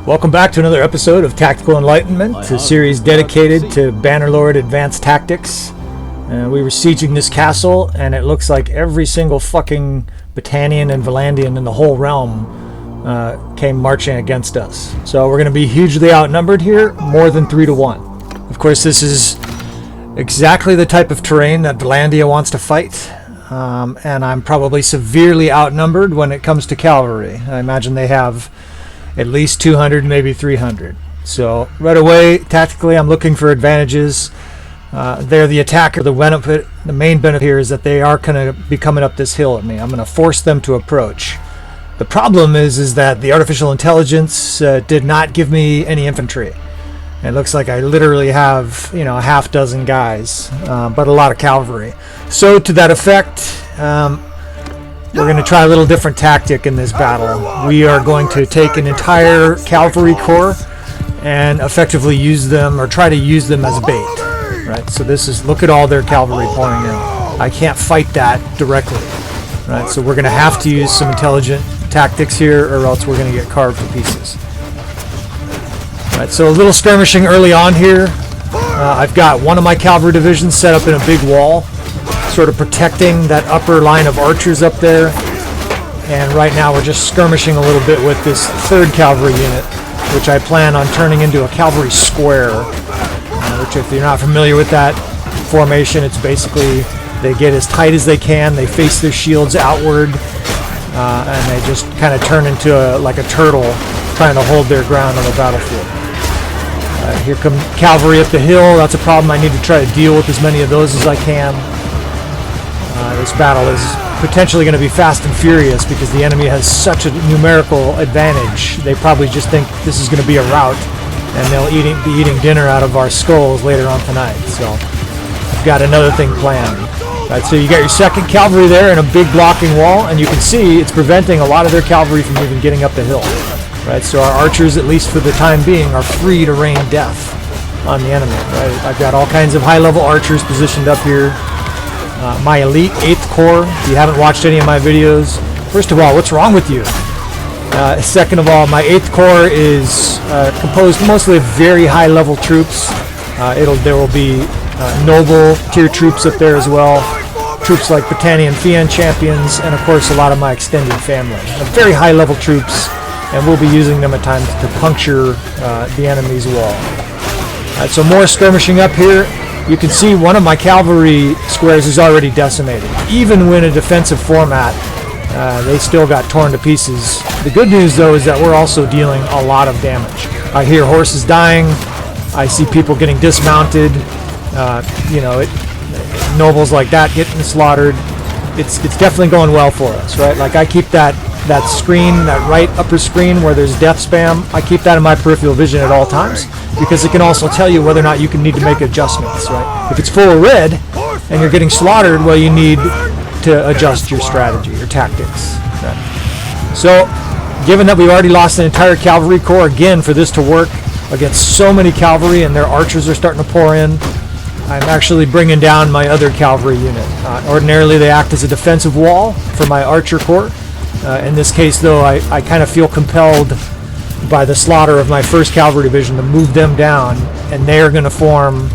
Welcome back to another episode of Tactical Enlightenment, a series dedicated to Bannerlord Advanced Tactics. We were sieging this castle, and it looks like every single fucking Battanian and Valandian in the whole realm came marching against us. So we're going to be hugely outnumbered here, more than 3 to 1. Of course, this is exactly the type of terrain that Valandia wants to fight, and I'm probably severely outnumbered when it comes to cavalry. I imagine they have at least 200, maybe 300. So right away, tactically, I'm looking for advantages. They're the attacker. The main benefit here is that they are going to be coming up this hill at me. I'm going to force them to approach. The problem is that the artificial intelligence did not give me any infantry. It looks like I literally have, a half dozen guys, but a lot of cavalry. So to that effect, we're going to try a little different tactic in this battle. We are going to take an entire cavalry corps and effectively use them, or try to use them as bait. Right? So this is, look at all their cavalry pouring in. I can't fight that directly. Right? So we're going to have to use some intelligent tactics here, or else we're going to get carved to pieces. Right, so a little skirmishing early on here. I've got one of my cavalry divisions set up in a big wall, sort of protecting that upper line of archers up there. And right now we're just skirmishing a little bit with this 3rd cavalry unit, which I plan on turning into a cavalry square. Which, if you're not familiar with that formation, it's basically they get as tight as they can, they face their shields outward, and they just kind of turn into like a turtle trying to hold their ground on the battlefield. Here come cavalry up the hill. That's a problem. I need to try to deal with as many of those as I can. This battle is potentially going to be fast and furious because the enemy has such a numerical advantage. They probably just think this is going to be a rout, and they'll be eating dinner out of our skulls later on tonight. So I've got another thing planned. Right, so you got your 2nd cavalry there in a big blocking wall, and you can see it's preventing a lot of their cavalry from even getting up the hill. Right, so our archers, at least for the time being, are free to rain death on the enemy. Right? I've got all kinds of high-level archers positioned up here. My elite 8th Corps, if you haven't watched any of my videos, first of all, what's wrong with you? Second of all, my 8th Corps is composed mostly of very high-level troops. There will be noble tier troops up there as well. Troops like Battanian Fian champions, and of course a lot of my extended family. Very high-level troops, and we'll be using them at times to puncture the enemy's wall. So more skirmishing up here. You can see one of my cavalry squares is already decimated. Even when a defensive format, they still got torn to pieces. The good news, though, is that we're also dealing a lot of damage. I hear horses dying. I see people getting dismounted. Nobles like that getting slaughtered. It's definitely going well for us, right? Like, I keep that screen, that right upper screen where there's death spam, I keep that in my peripheral vision at all times, because it can also tell you whether or not you can need to make adjustments, right? If it's full of red and you're getting slaughtered, well, you need to adjust your strategy, your tactics. Right? So, given that we've already lost an entire cavalry corps, again, for this to work against so many cavalry and their archers are starting to pour in, I'm actually bringing down my other cavalry unit. Ordinarily, they act as a defensive wall for my archer corps. In this case, though, I kind of feel compelled by the slaughter of my 1st Cavalry Division to move them down, and they are going to form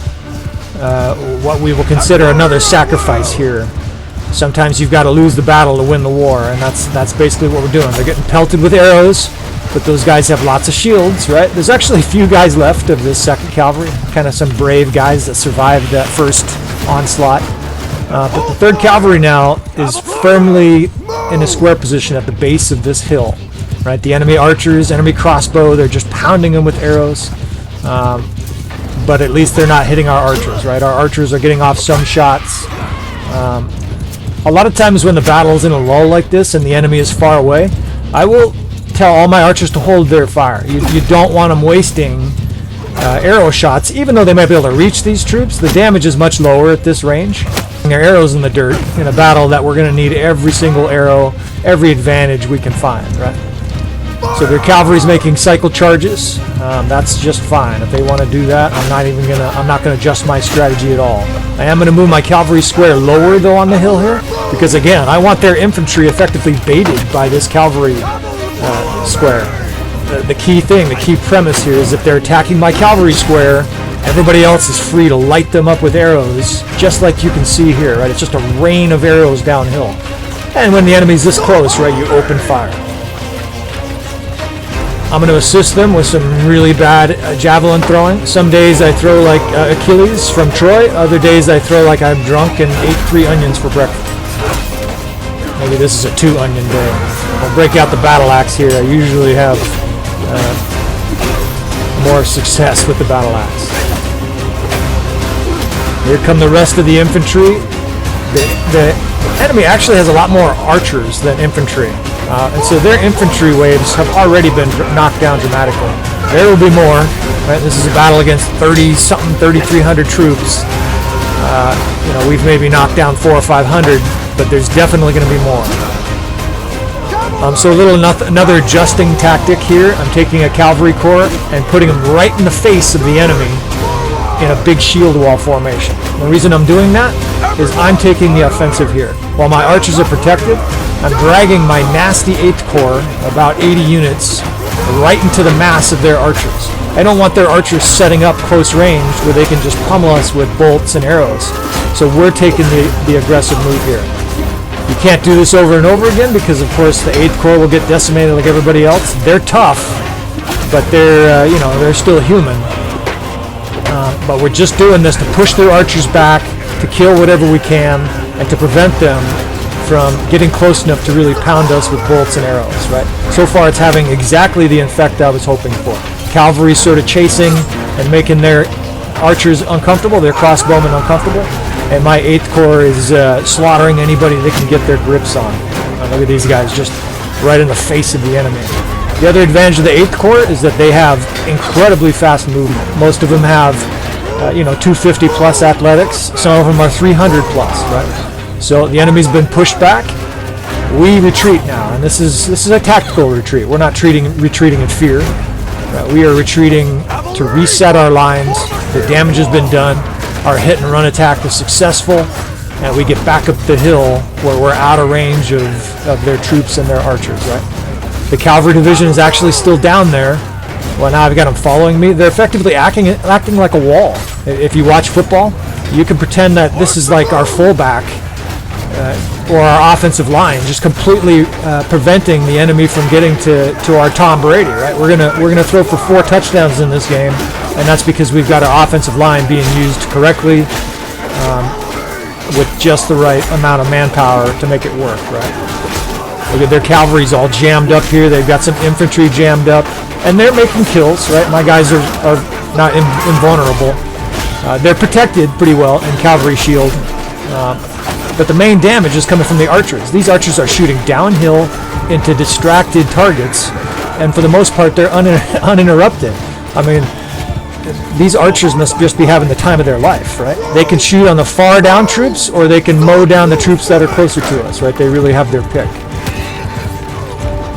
what we will consider another sacrifice here. Sometimes you've got to lose the battle to win the war, and that's basically what we're doing. They're getting pelted with arrows, but those guys have lots of shields, right? There's actually a few guys left of this 2nd Cavalry, kind of some brave guys that survived that 1st onslaught. But the 3rd Cavalry now is firmly in a square position at the base of this hill. Right, the enemy archers, enemy crossbow, they're just pounding them with arrows. But at least they're not hitting our archers, right? Our archers are getting off some shots. A lot of times when the battle is in a lull like this and the enemy is far away, I will tell all my archers to hold their fire. You don't want them wasting arrow shots, even though they might be able to reach these troops. The damage is much lower at this range. Their arrows in the dirt in a battle that we're going to need every single arrow, every advantage we can find, right? So their cavalry's making cycle charges. That's just fine. If they want to do that, I'm not gonna adjust my strategy at all. I am gonna move my cavalry square lower though on the hill here, because again, I want their infantry effectively baited by this cavalry square. the key thing, the key premise here is if they're attacking my cavalry square, everybody else is free to light them up with arrows, just like you can see here, right? It's just a rain of arrows downhill. And when the enemy's this close, right, you open fire. I'm going to assist them with some really bad javelin throwing. Some days I throw like Achilles from Troy. Other days I throw like I'm drunk and ate 3 onions for breakfast. Maybe this is a 2 onion day. I'll break out the battle axe here. I usually have more success with the battle axe. Here come the rest of the infantry. The enemy actually has a lot more archers than infantry. And so their infantry waves have already been knocked down dramatically. There will be more. Right? This is a battle against 30-something, 3,300 troops. You know, we've maybe knocked down 400 or 500, but there's definitely going to be more. So another adjusting tactic here. I'm taking a cavalry corps and putting them right in the face of the enemy in a big shield wall formation. The reason I'm doing that is I'm taking the offensive here. While my archers are protected, I'm dragging my nasty 8th Corps, about 80 units, right into the mass of their archers. I don't want their archers setting up close range where they can just pummel us with bolts and arrows. So we're taking the aggressive move here. You can't do this over and over again because, of course, the 8th Corps will get decimated like everybody else. They're tough, but they're, you know, they're still human. But we're just doing this to push their archers back, to kill whatever we can, and to prevent them from getting close enough to really pound us with bolts and arrows, right? So far it's having exactly the effect I was hoping for. Cavalry sort of chasing and making their archers uncomfortable, their crossbowmen uncomfortable, and my 8th Corps is slaughtering anybody they can get their grips on. Look at these guys just right in the face of the enemy. The other advantage of the 8th Corps is that they have incredibly fast movement. Most of them have, 250 plus athletics. Some of them are 300 plus, right? So the enemy's been pushed back. We retreat now, and this is a tactical retreat. We're not retreating in fear. We are retreating to reset our lines. The damage has been done. Our hit and run attack was successful, and we get back up the hill where we're out of range of their troops and their archers, right? The cavalry division is actually still down there. Well, now I've got them following me. They're effectively acting like a wall. If you watch football, you can pretend that this is like our fullback or our offensive line, just completely preventing the enemy from getting to our Tom Brady. Right? We're gonna throw for 4 touchdowns in this game, and that's because we've got our offensive line being used correctly with just the right amount of manpower to make it work. Right? Look at their cavalry's all jammed up here. They've got some infantry jammed up, and they're making kills, right? My guys are not invulnerable. They're protected pretty well in cavalry shield, but the main damage is coming from the archers. These archers are shooting downhill into distracted targets, and for the most part, they're uninterrupted. I mean, these archers must just be having the time of their life, right? They can shoot on the far down troops, or they can mow down the troops that are closer to us, right? They really have their pick.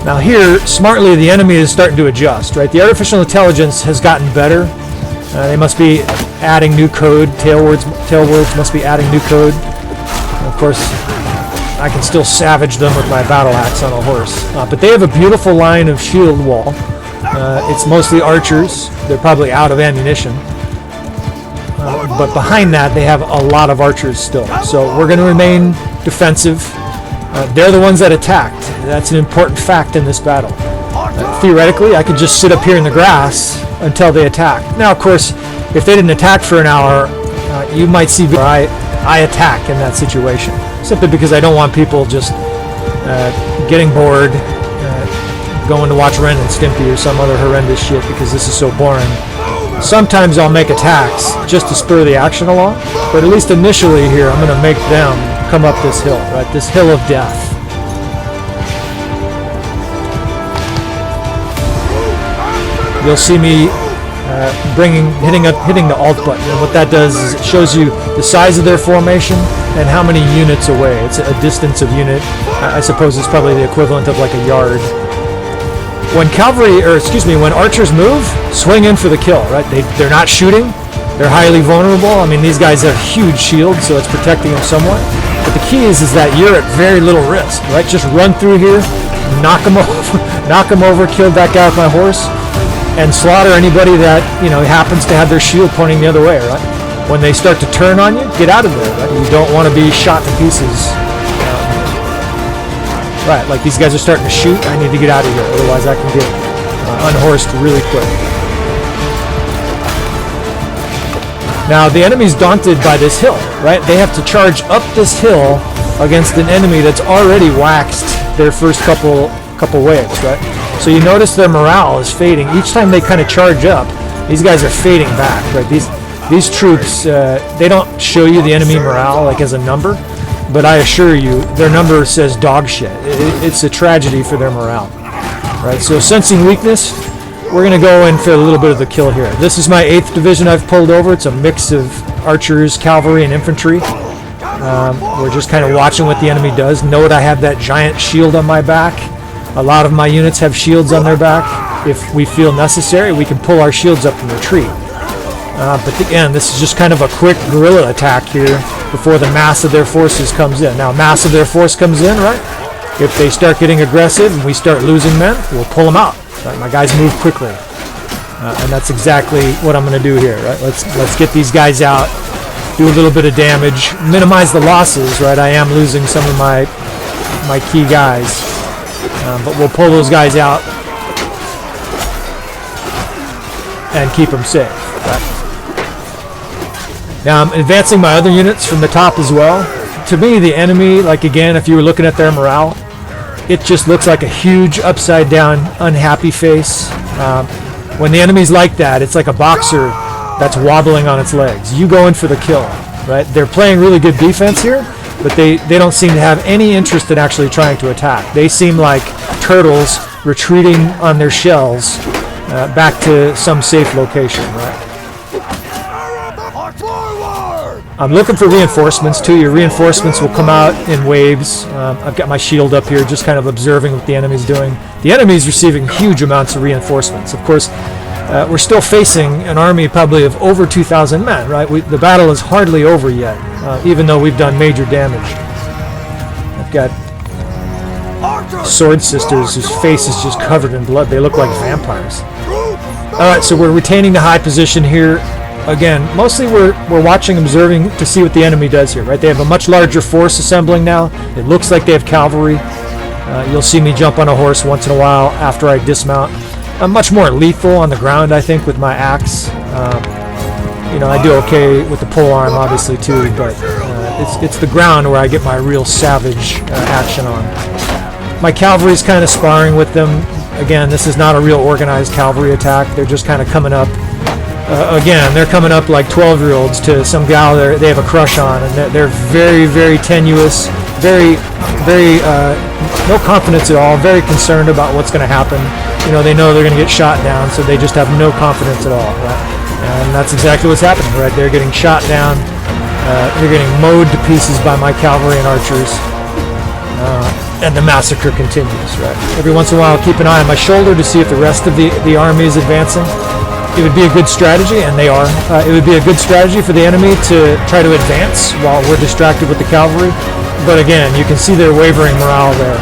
Now here, smartly, the enemy is starting to adjust, right? The artificial intelligence has gotten better. They must be adding new code. Tailwords must be adding new code. And of course, I can still savage them with my battle axe on a horse. But they have a beautiful line of shield wall. It's mostly archers. They're probably out of ammunition. But behind that, they have a lot of archers still. So we're going to remain defensive. They're the ones that attacked. That's an important fact in this battle. Theoretically, I could just sit up here in the grass until they attack. Now, of course, if they didn't attack for an hour, you might see where I attack in that situation. Simply because I don't want people just getting bored, going to watch Ren and Stimpy or some other horrendous shit because this is so boring. Sometimes I'll make attacks just to spur the action along, but at least initially here, I'm going to make them come up this hill, right? This hill of death. You'll see me hitting the Alt button, and what that does is it shows you the size of their formation and how many units away. It's a distance of unit. I suppose it's probably the equivalent of like a yard. When when archers move, swing in for the kill, right? They're not shooting. They're highly vulnerable. I mean, these guys have huge shields, so it's protecting them somewhat. But the key is that you're at very little risk, right? Just run through here, knock them over, kill that guy with my horse, and slaughter anybody that, you know, happens to have their shield pointing the other way, right? When they start to turn on you, get out of there, right? You don't want to be shot to pieces. Right, like these guys are starting to shoot, I need to get out of here, otherwise I can get unhorsed really quick. Now, the enemy's daunted by this hill, right? They have to charge up this hill against an enemy that's already waxed their first couple waves, right? So you notice their morale is fading. Each time they kind of charge up, these guys are fading back, right? These troops, they don't show you the enemy morale like as a number, but I assure you, their number says dog shit. It's a tragedy for their morale, right? So sensing weakness, we're going to go in for a little bit of the kill here. This is my 8th division I've pulled over. It's a mix of archers, cavalry, and infantry. We're just kind of watching what the enemy does. Note I have that giant shield on my back. A lot of my units have shields on their back. If we feel necessary, we can pull our shields up and retreat. But again, this is just kind of a quick guerrilla attack here before the mass of their forces comes in. Now, mass of their force comes in, right? If they start getting aggressive and we start losing men, we'll pull them out. Right? My guys move quickly. And that's exactly what I'm going to do here, right? Let's get these guys out, do a little bit of damage, minimize the losses, right? I am losing some of my key guys. But we'll pull those guys out and keep them safe, right? Now I'm advancing my other units from the top as well. To me, the enemy, like again, if you were looking at their morale, it just looks like a huge upside down unhappy face. When the enemy's like that, it's like a boxer that's wobbling on its legs. You go in for the kill, right? They're playing really good defense here, but they don't seem to have any interest in actually trying to attack. They seem like turtles retreating on their shells back to some safe location, right? I'm looking for reinforcements too. Your reinforcements will come out in waves. I've got my shield up here just kind of observing what the enemy's doing. The enemy's receiving huge amounts of reinforcements. Of course, we're still facing an army probably of over 2,000 men, right? The battle is hardly over yet, even though we've done major damage. I've got sword sisters whose face is just covered in blood. They look like vampires. Alright, so we're retaining the high position here. Again, mostly we're watching, observing to see what the enemy does here, right? They have a much larger force assembling now. It looks like they have cavalry. You'll see me jump on a horse once in a while after I dismount. I'm much more lethal on the ground, I think, with my axe. You know, I do okay with the pole arm, obviously, too, but it's the ground where I get my real savage action on. My cavalry's kind of sparring with them. Again, this is not a real organized cavalry attack. They're just kind of coming up. Again, they're coming up like 12-year-olds to some gal they have a crush on, and they're very, very tenuous, very, very no confidence at all, very concerned about what's going to happen. You know, they know they're going to get shot down, so they just have no confidence at all, right? And that's exactly what's happening, right? They're getting shot down. They're getting mowed to pieces by my cavalry and archers. And the massacre continues, right? Every once in a while, I'll keep an eye on my shoulder to see if the rest of the army is advancing. It would be a good strategy, and they are. It would be a good strategy for the enemy to try to advance while we're distracted with the cavalry. But again, you can see their wavering morale there.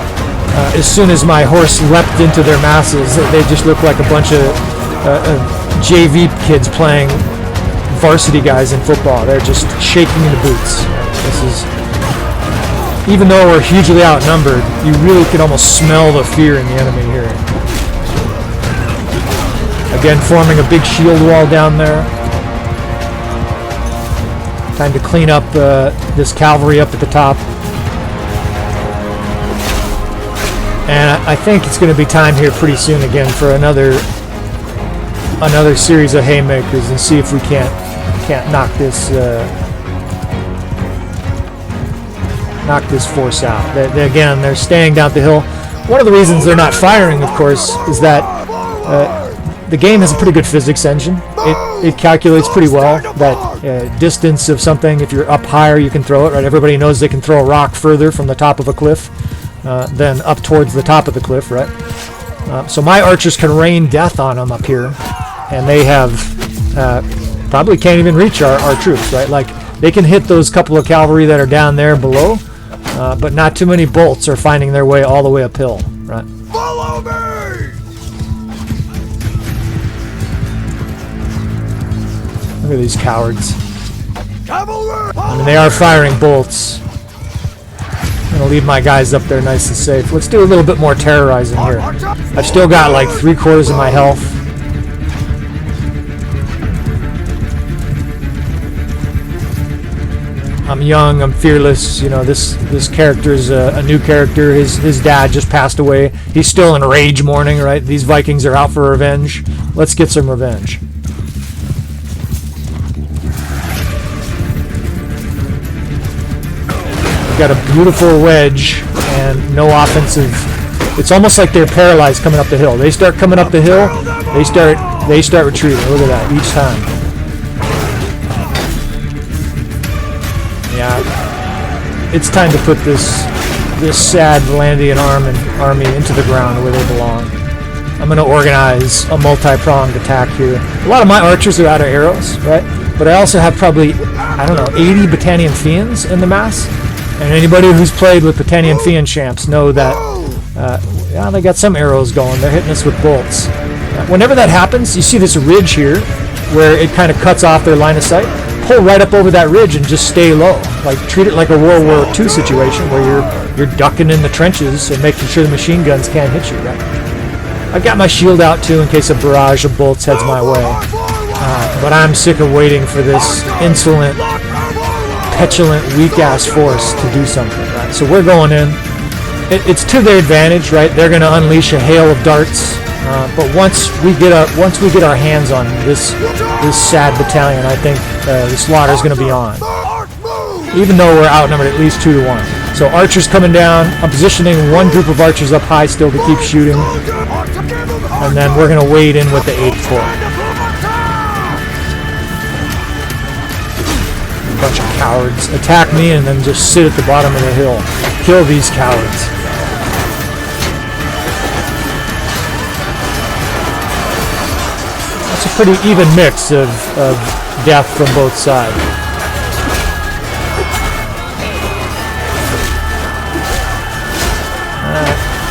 As soon as my horse leapt into their masses, they just look like a bunch of JV kids playing varsity guys in football. They're just shaking in the boots. This is, even though we're hugely outnumbered, you really can almost smell the fear in the enemy here. Again, forming a big shield wall down there. Time to clean up this cavalry up at the top. And I think it's going to be time here pretty soon again for another series of haymakers and see if we can't knock this force out. They're staying down the hill. One of the reasons they're not firing, of course, is that the game has a pretty good physics engine. It calculates pretty well that distance of something. If you're up higher, you can throw it, right? Everybody knows they can throw a rock further from the top of a cliff than up towards the top of the cliff, right? So my archers can rain death on them up here, and they have probably can't even reach our troops, right? Like, they can hit those couple of cavalry that are down there below, but not too many bolts are finding their way all the way uphill, right? Follow me! Look at these cowards. Cavalry! I mean, they are firing bolts. I'm gonna leave my guys up there nice and safe. Let's do a little bit more terrorizing here. I've still got like 3/4 of my health. I'm young, I'm fearless. You know, this character is a new character. His dad just passed away. He's still in rage mourning, right? These Vikings are out for revenge. Let's get some revenge. Got a beautiful wedge and no offensive. It's almost like they're paralyzed coming up the hill. They start coming up the hill, they start retreating. Look at that each time. Yeah, it's time to put this sad Valandian army into the ground where they belong. I'm going to organize a multi-pronged attack here. A lot of my archers are out of arrows, right? But I also have probably, I don't know, 80 Battanian Fiends in the mass. And anybody who's played with Battanian Fiend champs know that yeah, they got some arrows going. They're hitting us with bolts. Whenever that happens, you see this ridge here where it kind of cuts off their line of sight. Pull right up over that ridge and just stay low. Like treat it like a World War II situation where you're ducking in the trenches and making sure the machine guns can't hit you. Right? I've got my shield out too in case a barrage of bolts heads my way. But I'm sick of waiting for this insolent, petulant, weak-ass force to do something, right? So we're going in. It's to their advantage, right? They're going to unleash a hail of darts. But once we get our hands on this sad battalion, I think the slaughter is going to be on. Even though we're outnumbered at least 2-1. So archers coming down. I'm positioning one group of archers up high still to keep shooting, and then we're going to wade in with the 8th Corps. Bunch of cowards. Attack me and then just sit at the bottom of the hill. Kill these cowards. That's a pretty even mix of death from both sides.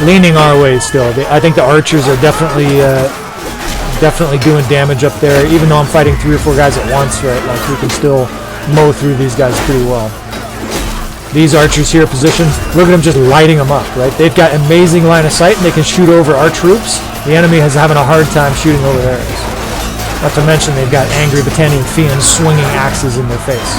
Leaning our way still. I think the archers are definitely doing damage up there. Even though I'm fighting 3 or 4 guys at once, right? Like we can still mow through these guys pretty well. These archers here positioned, look at them just lighting them up, right? They've got amazing line of sight and they can shoot over our troops. The enemy is having a hard time shooting over theirs. Not to mention they've got angry Battanian Fiends swinging axes in their face.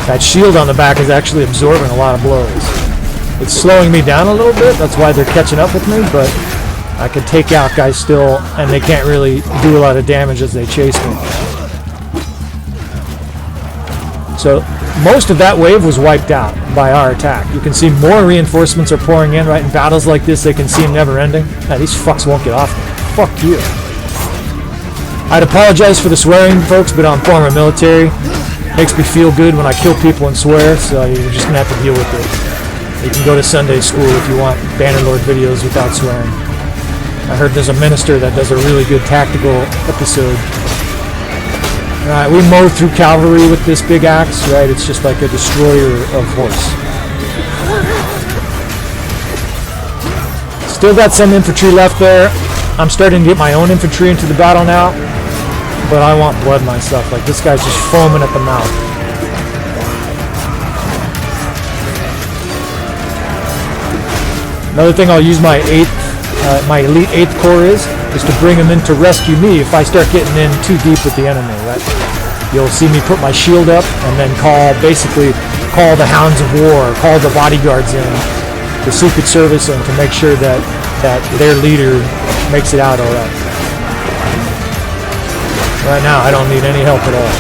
That shield on the back is actually absorbing a lot of blows. It's slowing me down a little bit, that's why they're catching up with me, but I can take out guys still, and they can't really do a lot of damage as they chase me. So most of that wave was wiped out by our attack. You can see more reinforcements are pouring in, right? In battles like this, they can seem never ending. Now, these fucks won't get off me. Fuck you. I'd apologize for the swearing, folks, but I'm former military. Makes me feel good when I kill people and swear, so you're just going to have to deal with it. You can go to Sunday school if you want Bannerlord videos without swearing. I heard there's a minister that does a really good tactical episode. Alright, we mow through cavalry with this big axe, right? It's just like a destroyer of horse. Still got some infantry left there. I'm starting to get my own infantry into the battle now. But I want blood myself. Like, this guy's just foaming at the mouth. Another thing I'll use my elite 8th Corps is to bring them in to rescue me if I start getting in too deep with the enemy, right? You'll see me put my shield up and then call the Hounds of War, call the bodyguards in, the Secret Service in to make sure that their leader makes it out all right. Right now, I don't need any help at all.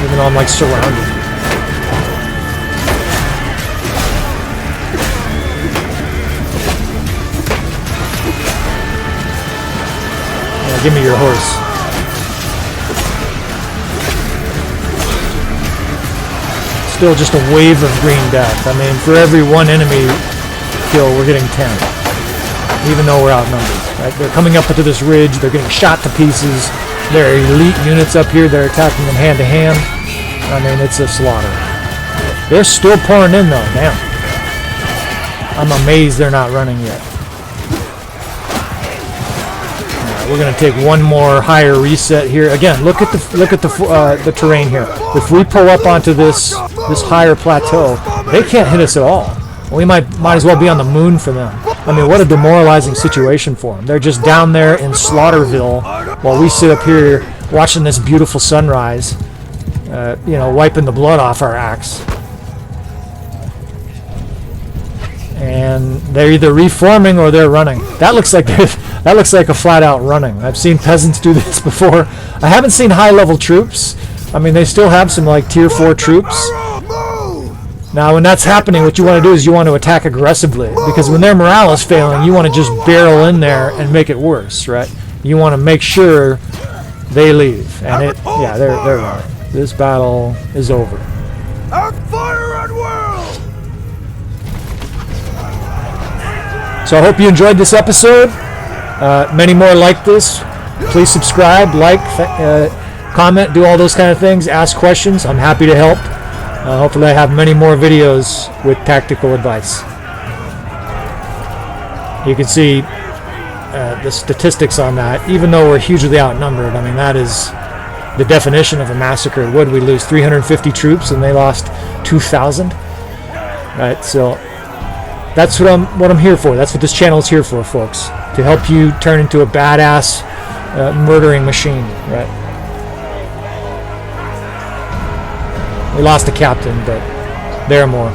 Even though I'm like surrounded. Yeah, give me your horse. still just a wave of green death. I mean, for every one enemy kill, we're getting 10. Even though we're outnumbered. Right? They're coming up into this ridge. They're getting shot to pieces. There are elite units up here. They're attacking them hand to hand. I mean, it's a slaughter. They're still pouring in, though. Damn. I'm amazed they're not running yet. We're going to take one more higher reset here. Again, look at the terrain here. If we pull up onto this higher plateau, they can't hit us at all. We might as well be on the moon for them. I mean, what a demoralizing situation for them. They're just down there in Slaughterville while we sit up here watching this beautiful sunrise. You know, wiping the blood off our axe. And they're either reforming or they're running. That looks like a flat-out running. I've seen peasants do this before. I haven't seen high-level troops. I mean, they still have some like tier 4 troops. Now, when that's happening, what you want to do is you want to attack aggressively, because when their morale is failing, you want to just barrel in there and make it worse, right? You want to make sure they leave, and they're running. This battle is over. Fire at will! So I hope you enjoyed this episode. Many more like this. Please subscribe, like, comment, do all those kind of things. Ask questions. I'm happy to help. Hopefully I have many more videos with tactical advice. You can see the statistics on that. Even though we're hugely outnumbered, I mean, that is the definition of a massacre. What did we lose? 350 troops, and they lost 2,000. Right, so that's what I'm here for. That's what this channel is here for, folks. To help you turn into a badass murdering machine, right? We lost a captain, but there are more.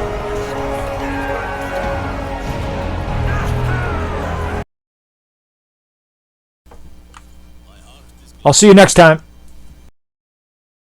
I'll see you next time.